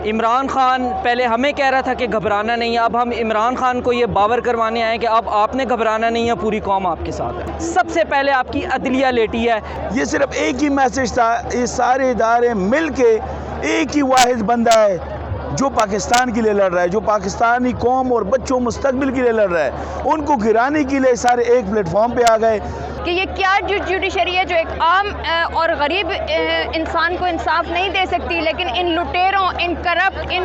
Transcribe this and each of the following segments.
इमरान खान पहले हमें कह रहा था कि घबराना नहीं है, अब हम इमरान खान को ये बावर करवाने आए कि अब आपने घबराना नहीं है, पूरी कौम आपके साथ है। सबसे पहले आपकी अदलिया लेटी है। ये सिर्फ एक ही मैसेज था, ये सारे इदारे मिल के एक ही वाहिद बंदा है जो पाकिस्तान के लिए लड़ रहा है, जो पाकिस्तानी कौम और बच्चों मुस्तकबिल के लिए लड़ रहा है। उनको गिराने के लिए सारे एक प्लेटफॉर्म पे आ गए कि ये क्या जुडिशरी है जो एक आम और गरीब इंसान को इंसाफ नहीं दे सकती, लेकिन इन लुटेरों, इन करप्ट, इन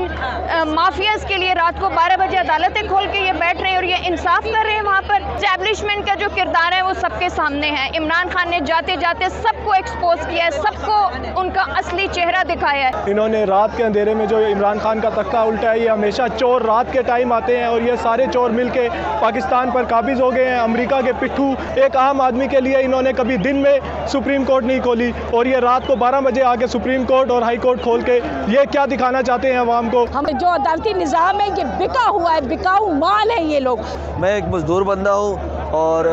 माफियाज के लिए रात को 12 बजे अदालतें खोल के ये बैठ रहे हैं और ये इंसाफ कर रहे हैं। वहाँ पर एस्टैब्लिशमेंट का जो किरदार है वो सबके सामने है। इमरान खान ने जाते जाते सबको एक्सपोज किया है, सबको उनका असली चेहरा दिखाया है। इन्होंने रात के अंधेरे में जो इमरान खान का तख्ता उल्टा है, ये हमेशा चोर रात के टाइम आते हैं और ये सारे चोर मिलके पाकिस्तान पर काबिज हो गए हैं। अमेरिका के पिट्ठू एक आम आदमी के लिए इन्होंने कभी दिन में सुप्रीम कोर्ट नहीं खोली और ये रात को 12 बजे आके सुप्रीम कोर्ट और हाई कोर्ट खोल के ये क्या दिखाना चाहते हैं अवाम को। हम जो अदालती निज़ाम है ये बिका हुआ है, बिकाऊ माल है ये लोग। मैं एक मजदूर बंदा हूँ और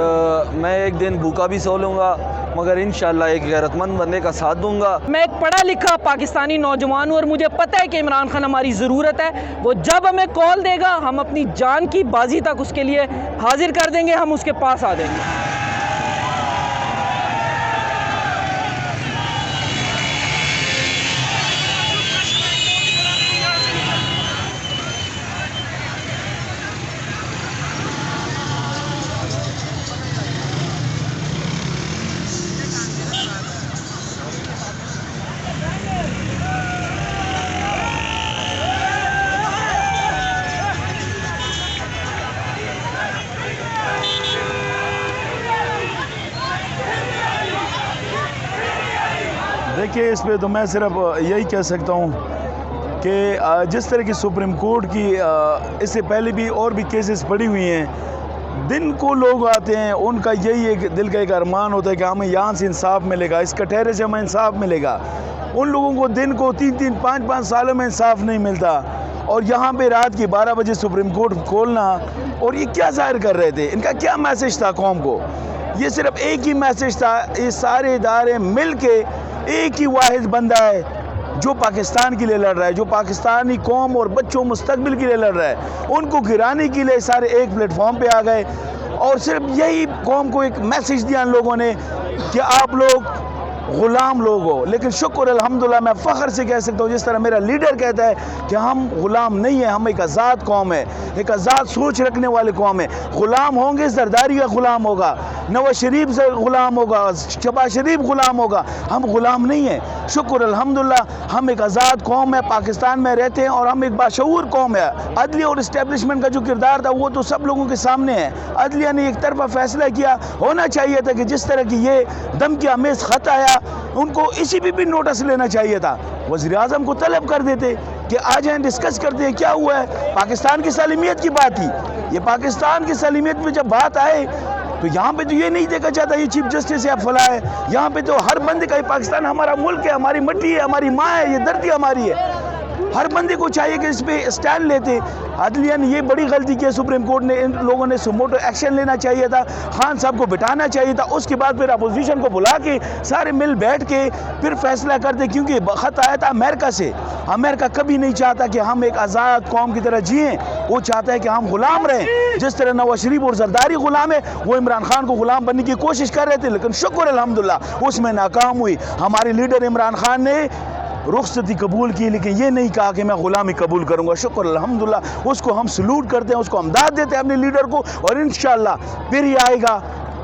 मैं एक दिन भूखा भी सो लूँगा, मगर इंशाल्लाह एक गैरतमंद बंदे का साथ दूंगा। मैं एक पढ़ा लिखा पाकिस्तानी नौजवान हूँ और मुझे पता है कि इमरान खान हमारी ज़रूरत है। वो जब हमें कॉल देगा हम अपनी जान की बाजी तक उसके लिए हाजिर कर देंगे, हम उसके पास आ देंगे। देखिए, इस पे तो मैं सिर्फ यही कह सकता हूँ कि जिस तरह की सुप्रीम कोर्ट की इससे पहले भी और भी केसेस पड़ी हुई हैं, दिन को लोग आते हैं, उनका यही एक दिल का एक अरमान होता है कि हमें यहाँ से इंसाफ मिलेगा, इस कटहरे से हमें इंसाफ मिलेगा। उन लोगों को दिन को 3-3, 5-5 सालों में इंसाफ नहीं मिलता और यहाँ पे रात के 12 बजे सुप्रीम कोर्ट खोलना। और ये क्या जाहिर कर रहे थे, इनका क्या मैसेज था कौम को? ये सिर्फ एक ही मैसेज था, ये सारे इदारे मिल के एक ही वाहिद बंदा है जो पाकिस्तान के लिए लड़ रहा है, जो पाकिस्तानी कौम और बच्चों मुस्तकबिल के लिए लड़ रहा है। उनको गिराने के लिए सारे एक प्लेटफॉर्म पे आ गए और सिर्फ यही कौम को एक मैसेज दिया इन लोगों ने कि आप लोग ग़ुलाम लोग हो। लेकिन शुक्र अल्हम्दुलिल्लाह, मैं फ़ख्र से कह सकता हूँ, जिस तरह मेरा लीडर कहता है कि हम ग़ुलाम नहीं हैं, हम एक आज़ाद कौम है, एक आज़ाद सोच रखने वाले कौम है। ग़ुलाम होंगे, ज़रदारी का ग़ुलाम होगा, नवाज शरीफ से ग़ुलाम होगा, शहबाज शरीफ ग़ुलाम होगा, हम ग़ुलाम नहीं हैं। शुक्र अल्हम्दुलिल्लाह, हम एक आज़ाद कौम है, पाकिस्तान में रहते हैं और हम एक बाशऊर कौम है। अदलिया और इस्टेब्लिशमेंट का जो किरदार था वो तो सब लोगों के सामने है। अदलिया ने एक तरफा फैसला किया, होना चाहिए था कि जिस तरह की ये धमकी आमेज़ ख़त आया, उनको इसी भी नोटिस लेना चाहिए था। वज़ीर आज़म को तलब कर देते कि आ जाएं, डिस्कस करते हैं क्या हुआ है। पाकिस्तान की सलीमियत की बात थी, ये पाकिस्तान की सलीमियत में जब बात आए तो यहाँ पे तो ये नहीं देखा जाता ये चीफ जस्टिस है फला है। यहाँ पे तो हर बंदे का, पाकिस्तान हमारा मुल्क है, हमारी मिट्टी है, हमारी माँ है, ये धरती हमारी है। हर बंदे को चाहिए कि इस पे स्टैंड लेते। अदलिया ने ये बड़ी गलती की, सुप्रीम कोर्ट ने, इन लोगों ने सुमोटो एक्शन लेना चाहिए था, खान साहब को बिठाना चाहिए था। उसके बाद फिर अपोजिशन को बुला के सारे मिल बैठ के फिर फैसला करते, क्योंकि ख़त आया था अमेरिका से। अमेरिका कभी नहीं चाहता कि हम एक आज़ाद कौम की तरह जिएँ, वो चाहता है कि हम ग़ुलाम रहें। जिस तरह नवाज शरीफ और जरदारी ग़ुलाम है, वो इमरान खान को ग़ुलाम बनने की कोशिश कर रहे थे, लेकिन शुक्र अल्हम्दुलिल्लाह उसमें नाकाम हुई। हमारे लीडर इमरान खान ने रुखसती कबूल की, लेकिन ये नहीं कहा कि मैं ग़ुलामी कबूल करूँगा। शुक्र अल्हम्दुलिल्लाह, उसको हम सलूट करते हैं, उसको हमदाद देते हैं अपने लीडर को। और इंशाअल्लाह फिर ही आएगा,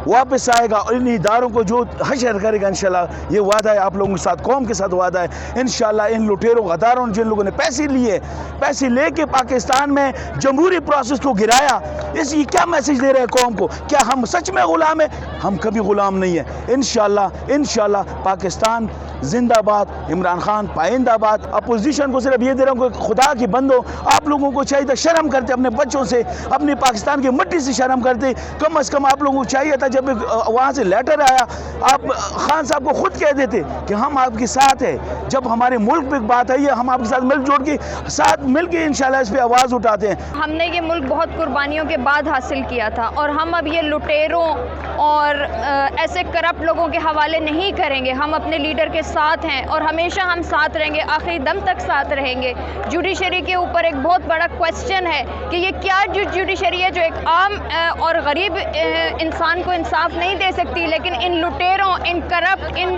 वापस आएगा और इन इदारों को जो हशर करेगा इंशाल्लाह। ये वादा है आप लोगों के साथ, कौम के साथ वादा है इंशाल्लाह। इन लुटेरों गद्दारों, जिन लोगों ने पैसे लिए, पैसे लेके पाकिस्तान में जमहूरी प्रोसेस को गिराया, इस ये क्या मैसेज दे रहे हैं कौम को? क्या हम सच में ग़ुलाम है? हम कभी ग़ुलाम नहीं है। इंशाल्लाह पाकिस्तान जिंदाबाद, इमरान खान पाइंदाबाद। अपोजिशन को सिर्फ ये दे रहा हूँ कि खुदा की बंदो, आप लोगों को चाहिए था शर्म करते, अपने बच्चों से, अपनी पाकिस्तान की मिट्टी से शर्म करते। कम अज़ कम आप लोगों को चाहिए था जब वहाँ से लेटर आया, आप खान साहब को खुद कह देते कि हम आपके साथ हैं। जब हमारे मुल्क पे बात आई है, हम आपके साथ मिलजुल के साथ मिल के इंशाल्लाह इस पे आवाज़ उठाते हैं। हमने ये मुल्क बहुत कुर्बानियों के बाद हासिल किया था और हम अब ये लुटेरों और ऐसे करप्ट लोगों के हवाले नहीं करेंगे। हम अपने लीडर के साथ हैं और हमेशा हम साथ रहेंगे, आखिरी दम तक साथ रहेंगे। जुडिशरी के ऊपर एक बहुत बड़ा क्वेश्चन है कि ये क्या जुडिशरी है जो एक आम और गरीब इंसान को इंसाफ नहीं दे सकती, लेकिन इन लुटेरों, इन करप्ट, इन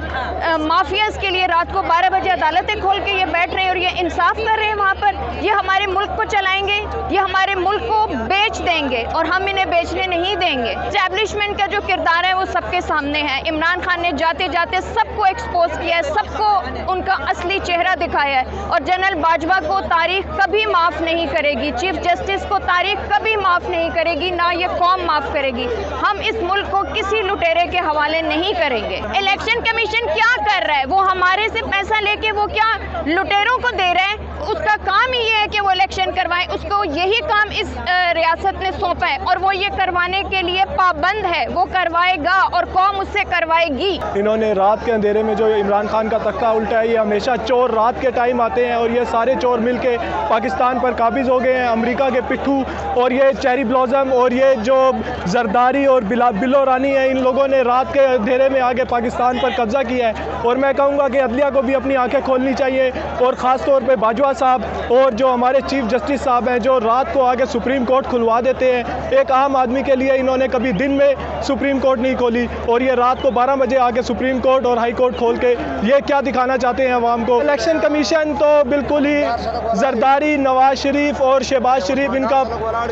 माफियाज के लिए रात को 12 बजे अदालतें खोल के ये बैठ रहे हैं और ये इंसाफ कर रहे हैं वहाँ पर। ये हमारे मुल्क को चलाएंगे, ये हमारे मुल्क को बेच देंगे और हम इन्हें बेचने नहीं देंगे। एस्टैब्लिशमेंट का जो किरदार है वो सबके सामने है। इमरान खान ने जाते जाते सबको एक्सपोज किया है, सबको उनका असली चेहरा दिखाया है और जनरल बाजवा को तारीख कभी माफ़ नहीं करेगी, चीफ जस्टिस को तारीख कभी माफ़ नहीं करेगी, ना ये कौम माफ़ करेगी। हम इस मुल्क को किसी लुटेरे के हवाले नहीं करेंगे। इलेक्शन कमीशन क्या कर रहा है? वो हमारे से पैसा लेके वो क्या लुटेरों को दे रहे हैं? उसका काम ही ये है कि वो इलेक्शन करवाएं। उसको यही काम इस रियासत ने सौंपा है और वो ये करवाने के लिए पाबंद है। वो करवाएगा और कौम उससे करवाएगी। इन्होंने रात के अंधेरे में जो इमरान खान का तख्ता उल्टा है, ये हमेशा चोर रात के टाइम आते हैं और ये सारे चोर मिलके पाकिस्तान पर काबिज हो गए हैं। अमेरिका के पिट्ठू और ये चेरी ब्लॉसम और ये जो जरदारी और बिलो रानी है, इन लोगों ने रात के अंधेरे में आके पाकिस्तान पर कब्जा किया है। और मैं कहूँगा कि अदलिया को भी अपनी आंखें खोलनी चाहिए और ख़ास तौर पे बाजवा साहब और जो हमारे चीफ जस्टिस साहब हैं, जो रात को आके सुप्रीम कोर्ट खुलवा देते हैं। एक आम आदमी के लिए इन्होंने कभी दिन में सुप्रीम कोर्ट नहीं खोली और ये रात को 12 बजे आके सुप्रीम कोर्ट और हाई कोर्ट खोल के ये क्या दिखाना चाहते हैं अवाम को। इलेक्शन कमीशन तो बिल्कुल ही जरदारी, नवाज शरीफ और शहबाज शरीफ इनका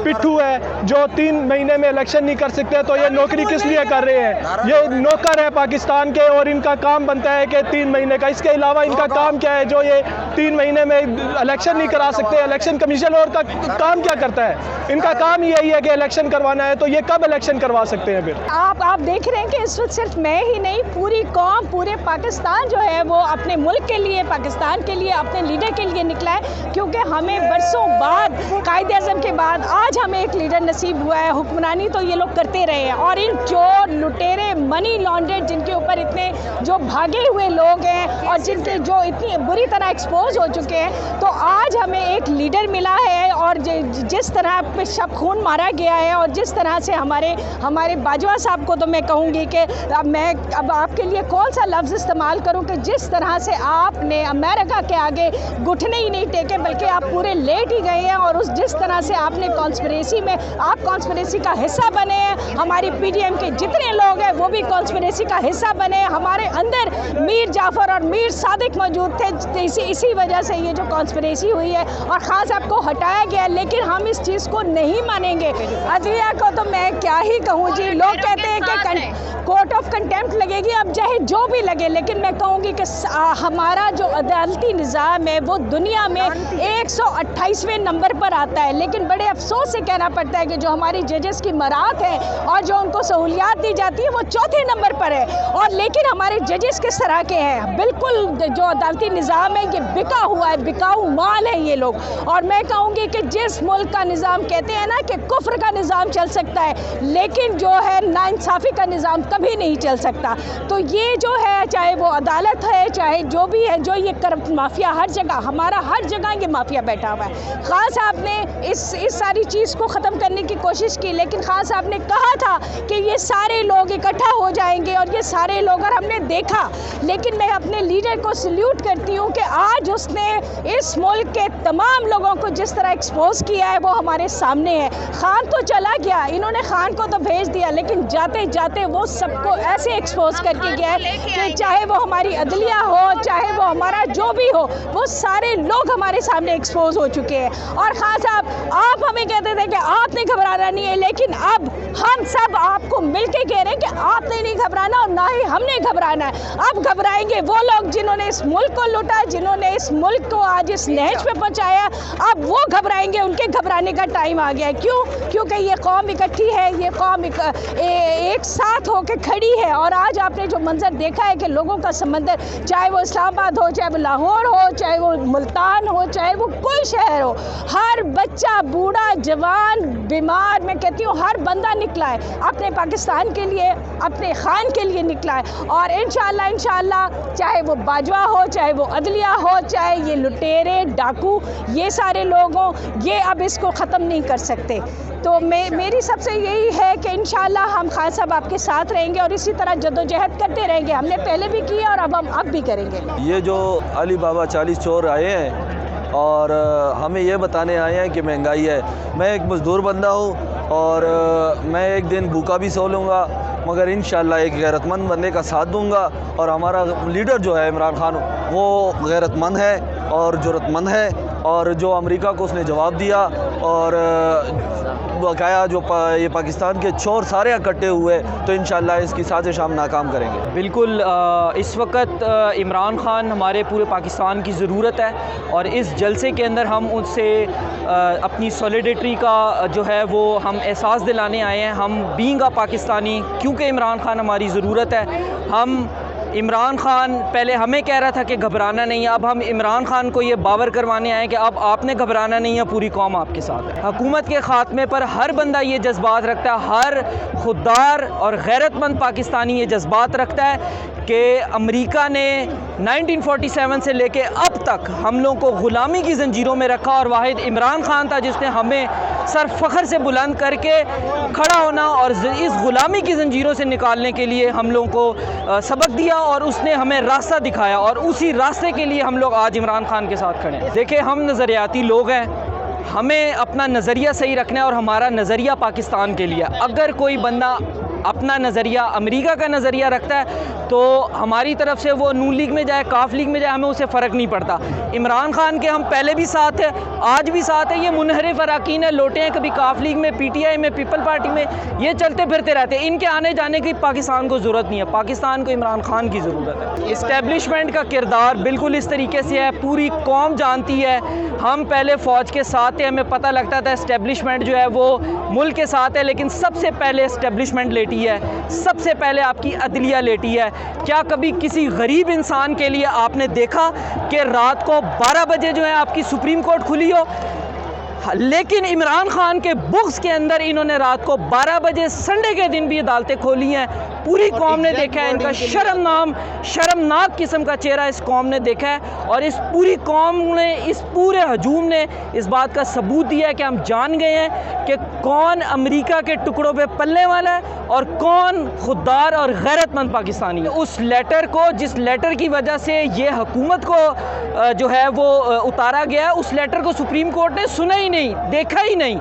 पिट्ठू है जो 3 महीने में इलेक्शन नहीं कर सकते। तो ये नौकरी किस लिए कर रहे हैं? ये नौकर है पाकिस्तान के और इनका काम बनता है कि 3 महीने का। इसके अलावा इनका काम क्या है जो ये 3 महीने में इलेक्शन नहीं करा सकते? इलेक्शन कमीशन और का काम क्या करता है? इनका काम यही है कि इलेक्शन करवाना है। तो ये कब इलेक्शन करवा सकते हैं फिर? आप देख रहे हैं कि इस वक्त सिर्फ मैं ही नहीं, पूरी कौम, पूरे पाकिस्तान जो है वो अपने मुल्क के लिए, पाकिस्तान के लिए, अपने लीडर के लिए निकला है। क्योंकि हमें बरसों बाद, कायद-ए-आज़म के बाद आज हमें एक लीडर नसीब हुआ है। हुक्मरानी तो ये लोग करते रहे हैं और इन चोर, लुटेरे, मनी लॉन्ड्रेड जिनके ऊपर इतने जो भागे हुए लोग हैं और जिनके जो इतनी बुरी तरह एक्सपोज हो चुके हैं, तो आज हमें एक लीडर मिला है। और जिस तरह पे शब खून मारा गया है और जिस तरह से हमारे बाजवा साहब को, तो मैं कहूँगी कि अब आपके लिए कौन सा लफ्ज़ इस्तेमाल करूँ कि जिस तरह से आपने अमेरिका के आगे घुटने ही नहीं टेके बल्कि आप पूरे लेट ही गए हैं। और जिस तरह से आपने कॉन्स्पिरेसी में, आप कॉन्स्पिरेसी का हिस्सा बने हैं। हमारी PDM के जितने लोग हैं वो भी कॉन्स्पिरेसी का हिस्सा बने हैं। हमारे अंदर मीर जाफ़र और मीर सादिक मौजूद थे। इसी वजह से ये जो कॉन्स्पिरेसी हुई है और खास आपको हटाया गया, लेकिन हम इस चीज़ को नहीं मानेंगे। अदलिया को तो मैं क्या ही कहूँ जी। लोग कहते हैं कि कोर्ट ऑफ कंटेम्प्ट लगेगी, अब चाहे जो भी लगे, लेकिन मैं कहूँगी कि हमारा जो अदालती निज़ाम है वो दुनिया में 128वें नंबर पर आता है। लेकिन बड़े अफसोस से कहना पड़ता है कि जो हमारी जजेस की मरात है और जो उनको सहूलियात दी जाती है वो 4थे नंबर पर है। और लेकिन हमारे जजेस किस तरह के हैं? बिल्कुल जो अदालती निज़ाम है ये बिका हुआ है, बिकाऊ माल है ये लोग। और मैं कहूँगी कि जिस मुल्क का निज़ाम कहते हैं ना कि कुफ्र का निज़ाम चल सकता है, लेकिन जो है नाइंसाफ़ी का निज़ाम कभी नहीं चल सकता। तो ये जो है, चाहे वो अदालत है, चाहे जो भी है, जो ये करप्ट माफिया हर जगह, हमारा हर जगह ये माफिया बैठा हुआ है। खान साहब ने इस सारी चीज़ को ख़त्म करने की कोशिश की, लेकिन खान साहब ने कहा था कि ये सारे लोग इकट्ठा हो जाएंगे और ये सारे लोग, और हमने देखा। लेकिन मैं अपने लीडर को सल्यूट करती हूँ कि आज उसने इस मुल्क के तमाम लोगों को जिस तरह एक्सपोज किया है वो हमारे सामने है। खान तो चला गया, इन्होंने खान को तो भेज दिया, लेकिन जाते जाते वो सबको ऐसे एक्सपोज करके गया है कि चाहे वो हमारी अदलिया हो, चाहे वो हमारा जो भी हो, वो सारे लोग हमारे सामने एक्सपोज हो चुके हैं। और खान साहब, आप हमें कहते थे कि आपने घबराना नहीं है, लेकिन अब हम सब आपको मिलके कह रहे हैं कि आपने नहीं घबराना और ना ही हमने घबराना है। अब घबराएंगे वो लोग जिन्होंने इस मुल्क को लूटा, जिन्होंने इस मुल्क को आज इस नहज पे पहुंचाया। अब वो घबराएंगे, उनके घबराने का टाइम आ गया है। क्यों? क्योंकि ये कौम इकट्ठी है, ये कौम एक साथ होकर खड़ी है। और आज आपने जो मंजर देखा है कि लोगों का समंदर, चाहे वो इस्लामाबाद हो, चाहे वो लाहौर हो, चाहे वो मुल्तान हो, चाहे वो कोई शहर हो, हर बच्चा, बूढ़ा, जवान, बीमार, मैं कहती हूँ हर बंदा निकला है अपने पाकिस्तान के लिए, अपने खान के लिए निकला है। और इंशाल्लाह चाहे वो बाजवा हो, चाहे वो अदलिया हो, चाहे ये लुटेरे डाकू, ये सारे लोग हों, ये अब इसको ख़त्म नहीं कर सकते। तो मेरी सबसे यही है कि इंशाल्लाह हम खान साहब आपके साथ रहेंगे और इसी तरह जद्दोजहद करते रहेंगे। हमने पहले भी किया और अब हम अब भी करेंगे। ये जो अली बाबा 40 चोर आए हैं और हमें ये बताने आए हैं कि महंगाई है। मैं एक मज़दूर बंदा हूँ और मैं एक दिन भूखा भी सो लूँगा, मगर इंशाल्लाह एक गैरतमंद बंदे का साथ दूँगा। और हमारा लीडर जो है इमरान खान, वो गैरतमंद है और जुर्रतमंद है, और जो अमेरिका को उसने जवाब दिया और बकाया जो ये पाकिस्तान के चोर सारे इकट्ठे हुए, तो इंशाल्लाह इसकी साजिश हम नाकाम करेंगे। बिल्कुल इस वक्त इमरान खान हमारे पूरे पाकिस्तान की ज़रूरत है और इस जलसे के अंदर हम उससे अपनी सॉलिडेरिटी का जो है वो हम एहसास दिलाने आए हैं। हम बीइंग अ पाकिस्तानी, क्योंकि इमरान खान हमारी ज़रूरत है। हम इमरान खान पहले हमें कह रहा था कि घबराना नहीं है, अब हम इमरान खान को ये बावर करवाने आए कि अब आपने घबराना नहीं है, पूरी कौम आपके साथ है। हुकूमत के ख़ात्मे पर हर बंदा ये जज्बात रखता है, हर खुददार और गैरतमंद पाकिस्तानी ये जज्बात रखता है कि अमेरिका ने 1947 से लेके अब तक हम लोगों को ग़ुलामी की ज़ंजीरों में रखा और वाहिद इमरान खान था जिसने हमें सर फ़ख्र से बुलंद करके खड़ा होना और इस ग़ुलामी की ज़ंजीरों से निकालने के लिए हम लोगों को सबक दिया और उसने हमें रास्ता दिखाया, और उसी रास्ते के लिए हम लोग आज इमरान खान के साथ खड़े हैं। देखिए, हम नज़रियाती लोग हैं, हमें अपना नज़रिया सही रखना है और हमारा नज़रिया पाकिस्तान के लिए। अगर कोई बंदा अपना नज़रिया अमेरिका का नज़रिया रखता है तो हमारी तरफ से वो नून लीग में जाए, काफ लीग में जाए, हमें उससे फ़र्क नहीं पड़ता। इमरान खान के हम पहले भी साथ हैं, आज भी साथ है। ये मुनहरिफ अराकीन है, लोटे हैं, कभी काफ लीग में, PTI में, पीपल पार्टी में, ये चलते फिरते रहते हैं। इनके आने जाने की पाकिस्तान को ज़रूरत नहीं है, पाकिस्तान को इमरान खान की ज़रूरत है। इस्टेब्लिशमेंट का किरदार बिल्कुल इस तरीके से है, पूरी कौम जानती है। हम पहले फ़ौज के साथ थे, हमें पता लगता था इस्टेब्लिशमेंट जो है वो मुल्क के साथ है, लेकिन सबसे पहले इस्टेब्लिशमेंट लेटी है, सबसे पहले आपकी अदलिया लेटी है। क्या कभी किसी गरीब इंसान के लिए आपने देखा कि रात को 12 बजे जो है आपकी सुप्रीम कोर्ट खुली हो? लेकिन इमरान खान के बुक्स के अंदर इन्होंने रात को 12 बजे संडे के दिन भी अदालतें खोली हैं। पूरी कौम ने देखा है, इनका शर्मनाक किस्म का चेहरा इस कौम ने देखा है, और इस पूरी कौम ने, इस पूरे हजूम ने इस बात का सबूत दिया है कि हम जान गए हैं कि कौन अमेरिका के टुकड़ों पे पलने वाला है और कौन खुददार और गैरतमंद पाकिस्तानी है। उस लेटर को, जिस लेटर की वजह से ये हुकूमत को जो है वो उतारा गया, उस लेटर को सुप्रीम कोर्ट ने सुना ही नहीं, देखा ही नहीं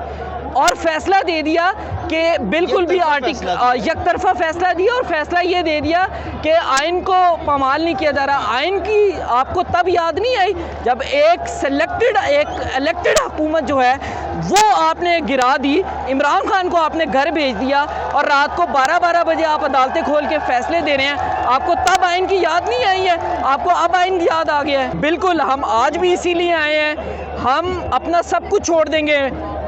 और फैसला दे दिया कि बिल्कुल भी यकतरफा फैसला दिया, और फैसला ये दे दिया कि आइन को पामाल नहीं किया जा रहा। आइन की आपको तब याद नहीं आई जब एक इलेक्टेड हुकूमत जो है वो आपने गिरा दी, इमरान खान को आपने घर भेज दिया, और रात को 12-12 बजे आप अदालतें खोल के फैसले दे रहे हैं। आपको तब आइन की याद नहीं आई है, आपको अब आइन की याद आ गया है। बिल्कुल, हम आज भी इसीलिए आए हैं, हम अपना सब कुछ छोड़ देंगे।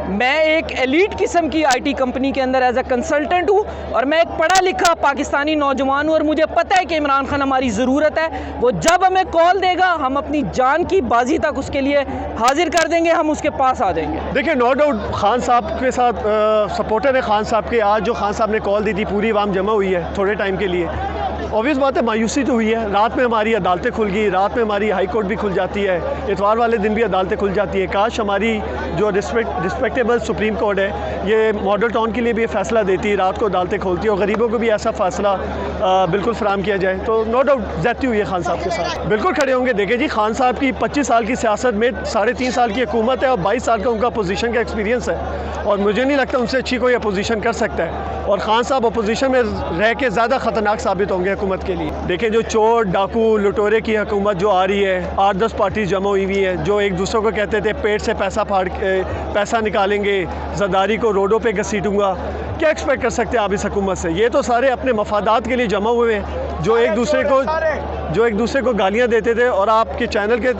मैं एक एलीट किस्म की IT कंपनी के अंदर एज ए कंसल्टेंट हूँ, और मैं एक पढ़ा लिखा पाकिस्तानी नौजवान हूँ, और मुझे पता है कि इमरान खान हमारी ज़रूरत है। वो जब हमें कॉल देगा, हम अपनी जान की बाजी तक उसके लिए हाजिर कर देंगे, हम उसके पास आ जाएंगे। देखिए, नो डाउट खान साहब के साथ सपोर्टर है खान साहब के। आज जो खान साहब ने कॉल दी थी, पूरी आवाम जमा हुई है थोड़े टाइम के लिए। ऑब्वियस बात है, मायूसी तो हुई है। रात में हमारी अदालतें खुल गई, रात में हमारी हाई कोर्ट भी खुल जाती है, इतवार वाले दिन भी अदालतें खुल जाती है। काश हमारी जो रिस्पेक्टेबल सुप्रीम कोर्ट है, ये मॉडल टाउन के लिए भी फ़ैसला देती, रात को अदालतें खोलती और गरीबों को भी ऐसा फ़ैसला बिल्कुल फराम किया जाए। तो नो डाउट ज़्यादती हुई है खान साहब के साथ, बिल्कुल खड़े होंगे। देखिए जी, खान साहब की 25 साल की सियासत में 3.5 साल की हुकूमत है और 22 साल का उनका अपोजिशन का एक्सपीरियंस है, और मुझे नहीं लगता उनसे अच्छी कोई अपोजिशन कर सकता है। और खान साहब अपोजिशन में रह के ज़्यादा ख़तरनाक साबित होंगे हुकूमत के लिए। देखें, जो चोर डाकू लुटेरे की हुकूमत जो आ रही है, 8-10 पार्टी जमा हुई हुई है, जो एक दूसरे को कहते थे पेट से पैसा निकालेंगे, ज़रदारी को रोडों पे घसीटूंगा। क्या एक्सपेक्ट कर सकते हैं आप इस हुकूमत से? ये तो सारे अपने मफादात के लिए जमा हुए हैं, जो एक दूसरे को गालियाँ देते थे। और आपके चैनल के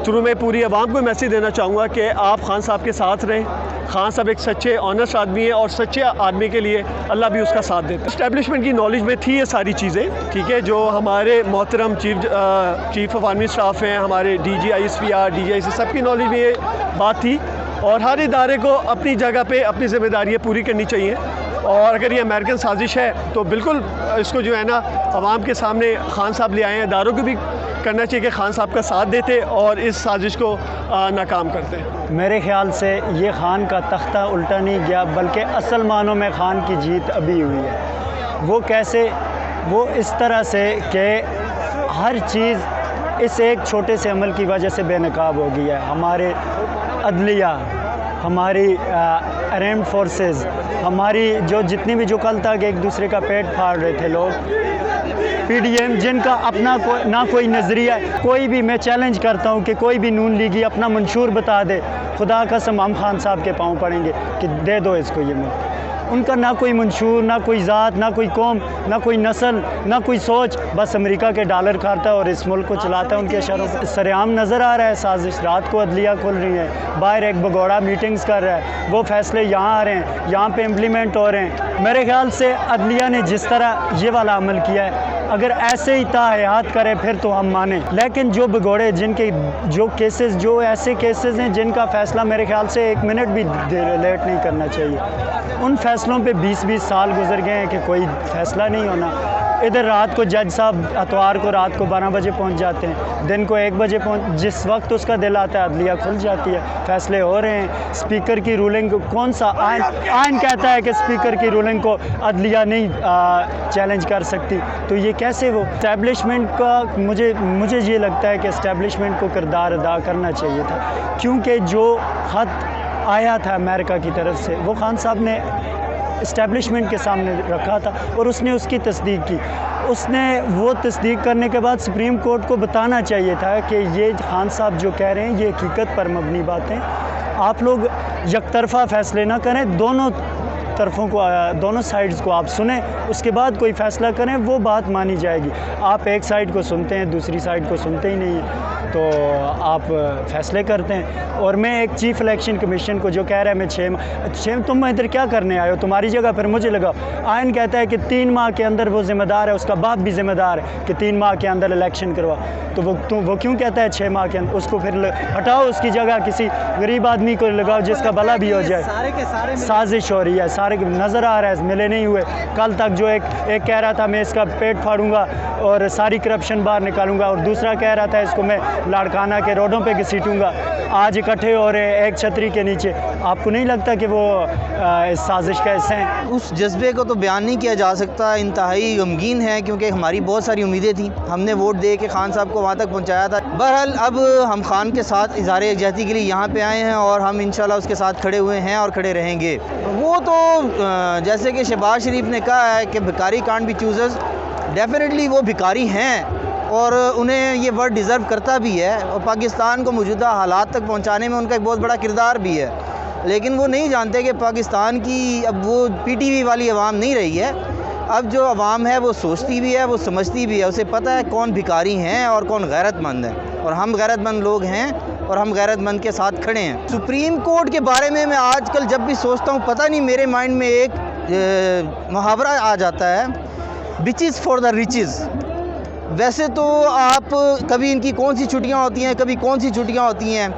थ्रू में पूरी आवाम को मैसेज देना चाहूँगा कि आप खान साहब के साथ रहें। खान साहब एक सच्चे ऑनेस्ट आदमी है और सच्चे आदमी के लिए अल्लाह भी उसका साथ देता है। इस्टेब्लिशमेंट की नॉलेज में थी ये सारी चीज़ें, ठीक है, जो हमारे मोहतरम चीफ ऑफ आर्मी स्टाफ हैं, हमारे DG/ISPR DG/IC सबकी नॉलेज में ये बात थी। और हर इदारे को अपनी जगह पे अपनी ज़िम्मेदारियाँ पूरी करनी चाहिए। और अगर ये अमेरिकन साजिश है तो बिल्कुल इसको जो है ना अवाम के सामने खान साहब ले आए हैं। इदारों को भी करना चाहिए कि खान साहब का साथ देते और इस साजिश को नाकाम करते। मेरे ख़्याल से ये खान का तख्ता उल्टा नहीं गया, बल्कि असल मानों में खान की जीत अभी हुई है। वो कैसे? वो इस तरह से कि हर चीज़ इस एक छोटे से अमल की वजह से बेनकाब हो गई है। हमारे अदलिया, हमारी अरेम्ड फोर्सेस, हमारी जो जितनी भी जो कल तक एक दूसरे का पेट फाड़ रहे थे लोग, PDM जिनका अपना ना कोई नज़रिया, कोई भी, मैं चैलेंज करता हूँ कि कोई भी नून लीगी अपना मंशूर बता दे, खुदा कसम हम खान साहब के पाँव पड़ेंगे कि दे दो इसको ये मुल्क। उनका ना कोई मंशूर, ना कोई ज़ात, ना कोई कौम, ना कोई नस्ल, ना कोई सोच, बस अमेरिका के डॉलर खाता है और इस मुल्क को चलाता है उनके इशारों पर। सरेआम नज़र आ रहा है साजिश। रात को अदलिया खुल रही है, बाहर एक भगोड़ा मीटिंग्स कर रहा है, वो फैसले यहाँ आ रहे हैं, यहाँ पे इम्प्लीमेंट हो रहे हैं। मेरे ख्याल से अदलिया ने जिस तरह ये वाला अमल किया है, अगर ऐसे ही ताहयात करे फिर तो हम माने। लेकिन जो भगोड़े, जिनके जो केसेस, जो ऐसे केसेस हैं जिनका फ़ैसला मेरे ख्याल से 1 मिनट भी लेट नहीं करना चाहिए, उन फैसलों पे 20-20 साल गुजर गए हैं कि कोई फ़ैसला नहीं होना। इधर रात को जज साहब अतवार को रात को 12 बजे पहुंच जाते हैं, दिन को 1 बजे जिस वक्त उसका दिल आता है अदलिया खुल जाती है, फ़ैसले हो रहे हैं। स्पीकर की रूलिंग को कौन सा आइन कहता है कि स्पीकर की रूलिंग को अदलिया नहीं चैलेंज कर सकती? तो ये कैसे? वो इस्टेब्लिशमेंट का मुझे ये लगता है कि इस्टेब्लिशमेंट को किरदार अदा करना चाहिए था, क्योंकि जो ख़त आया था अमेरिका की तरफ से वो खान साहब ने इस्टेब्लिशमेंट के सामने रखा था और उसने उसकी तस्दीक की। उसने वो तस्दीक करने के बाद सुप्रीम कोर्ट को बताना चाहिए था कि ये खान साहब जो कह रहे हैं ये हकीकत पर मबनी बातें। आप लोग यकतरफ़ा फ़ैसले ना करें, दोनों तरफ़ों को, दोनों साइड्स को आप सुने, उसके बाद कोई फ़ैसला करें, वो बात मानी जाएगी। आप एक साइड को सुनते हैं, दूसरी साइड को सुनते ही नहीं हैं, तो आप फ़ैसले करते हैं। और मैं एक चीफ़ इलेक्शन कमीशन को जो कह रहा है मैं 6 तुम इधर क्या करने आए हो, तुम्हारी जगह फिर मुझे लगाओ। आइन कहता है कि 3 माह के अंदर वो ज़िम्मेदार है, उसका बाप भी ज़िम्मेदार है कि 3 माह के अंदर इलेक्शन करवा। तो वो क्यों कहता है 6 माह के अंदर? उसको फिर हटाओ, उसकी जगह किसी गरीब आदमी को लगाओ जिसका भला भी हो जाए। सारे के सारे साजिश हो रही है, सारे नज़र आ रहा है, मिले नहीं हुए। कल तक जो एक कह रहा था मैं इसका पेट फाड़ूंगा और सारी करप्शन बाहर निकालूंगा, और दूसरा कह रहा था इसको मैं लाड़काना के रोडों पे घसीटूंगा। आज इकट्ठे हो रहे हैं एक छतरी के नीचे। आपको नहीं लगता कि वो इस साजिश का हिस्सा हैं? उस जज्बे को तो बयान नहीं किया जा सकता, इंतहाई गमगीन है, क्योंकि हमारी बहुत सारी उम्मीदें थी। हमने वोट दे के खान साहब को वहाँ तक पहुँचाया था। बहरहाल अब हम खान के साथ इज़हार यकजहती के लिए यहाँ पे आए हैं और हम इंशाल्लाह उसके साथ खड़े हुए हैं और खड़े रहेंगे। वो तो जैसे कि शहबाज शरीफ ने कहा है कि भिखारी कांट बी चूज़र्स, डेफिनेटली वो भिखारी हैं और उन्हें ये वर्ड डिज़र्व करता भी है, और पाकिस्तान को मौजूदा हालात तक पहुँचाने में उनका एक बहुत बड़ा किरदार भी है। लेकिन वो नहीं जानते कि पाकिस्तान की अब वो PTV वाली आवाम नहीं रही है। अब जो आवाम है वो सोचती भी है, वो समझती भी है, उसे पता है कौन भिखारी हैं और कौन गैरतमंद है, और हम गैरतमंद लोग हैं और हम गैरतमंद के साथ खड़े हैं। सुप्रीम कोर्ट के बारे में मैं आजकल जब भी सोचता हूँ, पता नहीं मेरे माइंड में एक मुहावरा आ जाता है, बिचेस फॉर द रिचेस। वैसे तो आप कभी इनकी कौन सी छुट्टियां होती हैं, कभी कौन सी छुट्टियां होती हैं।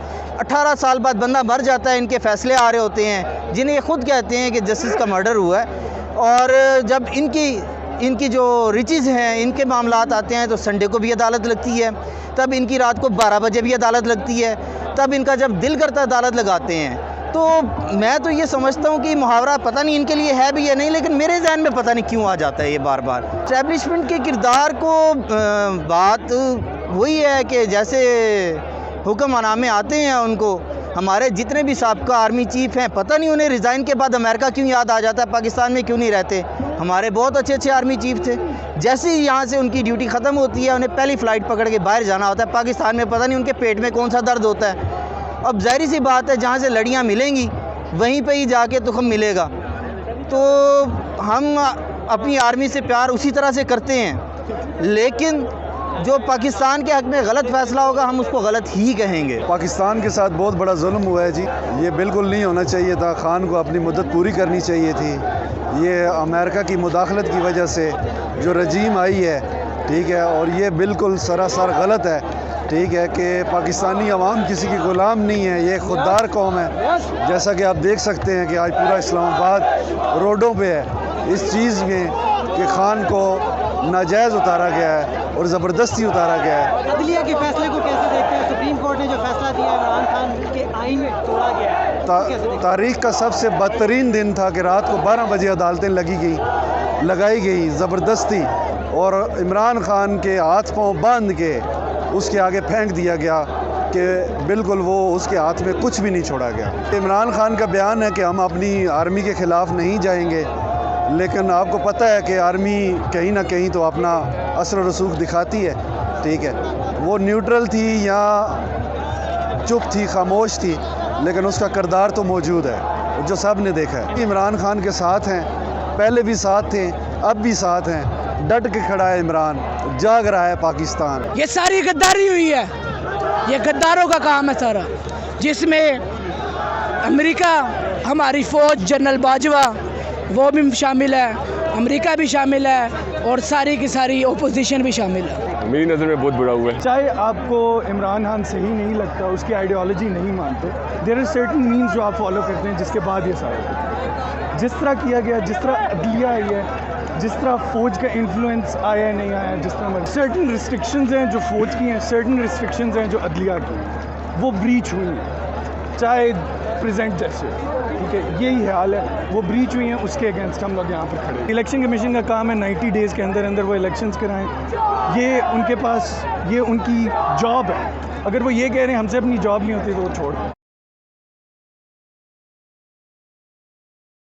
18 साल बाद बंदा मर जाता है, इनके फ़ैसले आ रहे होते हैं जिन्हें ये खुद कहते हैं कि जस्टिस का मर्डर हुआ है। और जब इनकी जो रिचेज़ हैं, इनके मामलात आते हैं तो संडे को भी अदालत लगती है, तब इनकी रात को 12 बजे भी अदालत लगती है, तब इनका जब दिल करता है अदालत लगाते हैं। तो मैं तो ये समझता हूँ कि मुहावरा पता नहीं इनके लिए है भी या नहीं, लेकिन मेरे जहन में पता नहीं क्यों आ जाता है ये बार बार। इस्टेब्लिशमेंट के किरदार को बात वही है कि जैसे हुक्मनामे आते हैं उनको, हमारे जितने भी साबका आर्मी चीफ़ हैं, पता नहीं उन्हें रिज़ाइन के बाद अमेरिका क्यों याद आ जाता है, पाकिस्तान में क्यों नहीं रहते। हमारे बहुत अच्छे आर्मी चीफ़ थे, जैसे ही यहाँ से उनकी ड्यूटी ख़त्म होती है उन्हें पहली फ़्लाइट पकड़ के बाहर जाना होता है। पाकिस्तान में पता नहीं उनके पेट में कौन सा दर्द होता है। अब ज़ाहिर सी बात है, जहाँ से लड़ियाँ मिलेंगी वहीं पे ही जाके तुख़म मिलेगा। तो हम अपनी आर्मी से प्यार उसी तरह से करते हैं, लेकिन जो पाकिस्तान के हक़ में गलत फ़ैसला होगा हम उसको गलत ही कहेंगे। पाकिस्तान के साथ बहुत बड़ा जुल्म हुआ है जी, ये बिल्कुल नहीं होना चाहिए था। खान को अपनी मुद्दत पूरी करनी चाहिए थी। ये अमेरिका की मुदाखलत की वजह से जो रजीम आई है, ठीक है, और ये बिल्कुल सरासर गलत है, ठीक है, कि पाकिस्तानी अवाम किसी की ग़ुलाम नहीं है, ये खुददार कौम है। जैसा कि आप देख सकते हैं कि आज पूरा इस्लामाबाद रोडों पे है इस चीज़ में कि खान को नाजायज़ उतारा गया है और ज़बरदस्ती उतारा गया है। अदलिया के फैसले को कैसे देखते हैं? सुप्रीम कोर्ट ने जो फैसला दिया है इमरान खान के आइन में तोड़ा गया है, तारीख़ का सबसे बदतरीन दिन था कि रात को 12 बजे अदालतें लगाई गई ज़बरदस्ती, और इमरान खान के हाथ पाँव बांध के उसके आगे फेंक दिया गया कि बिल्कुल वो उसके हाथ में कुछ भी नहीं छोड़ा गया। इमरान खान का बयान है कि हम अपनी आर्मी के ख़िलाफ़ नहीं जाएंगे, लेकिन आपको पता है कि आर्मी कहीं ना कहीं तो अपना असर रसूख दिखाती है, ठीक है, वो न्यूट्रल थी या चुप थी, खामोश थी, लेकिन उसका किरदार तो मौजूद है जो सब ने देखा है। इमरान खान के साथ हैं, पहले भी साथ थे, अब भी साथ हैं, डट के खड़ा है इमरान, जाग रहा है पाकिस्तान। ये सारी गद्दारी हुई है, ये गद्दारों का काम है सारा, जिसमें अमेरिका, हमारी फ़ौज, जनरल बाजवा वो भी शामिल है, अमेरिका भी शामिल है, और सारी की सारी ओपोजिशन भी शामिल है। मेरी नज़र में बहुत बुरा हुआ है। चाहे आपको इमरान खान सही नहीं लगता, उसकी आइडियोलॉजी नहीं मानते, देयर आर सर्टेन मीन्स जो आप फॉलो करते हैं जिसके बाद ये सारा जिस तरह किया गया, जिस तरह अदलिया आई है, जिस तरह फ़ौज का इन्फ्लुएंस आया नहीं आया, जिस तरह सर्टेन रिस्ट्रिक्शंस हैं जो फ़ौज की हैं, सर्टेन रिस्ट्रिक्शंस हैं जो अदलिया की हैं, वो ब्रीच हुई हैं, चाहे प्रेजेंट जैसे, ठीक है, यही हाल है, वो ब्रीच हुई हैं, उसके अगेंस्ट हम लोग यहाँ पर खड़े हैं। इलेक्शन कमीशन का काम है 90 डेज़ के अंदर अंदर वो इलेक्शंस कराएं, ये उनके पास, ये उनकी जॉब है। अगर वो ये कह रहे हैं हमसे अपनी जॉब नहीं होती तो वो छोड़ दें।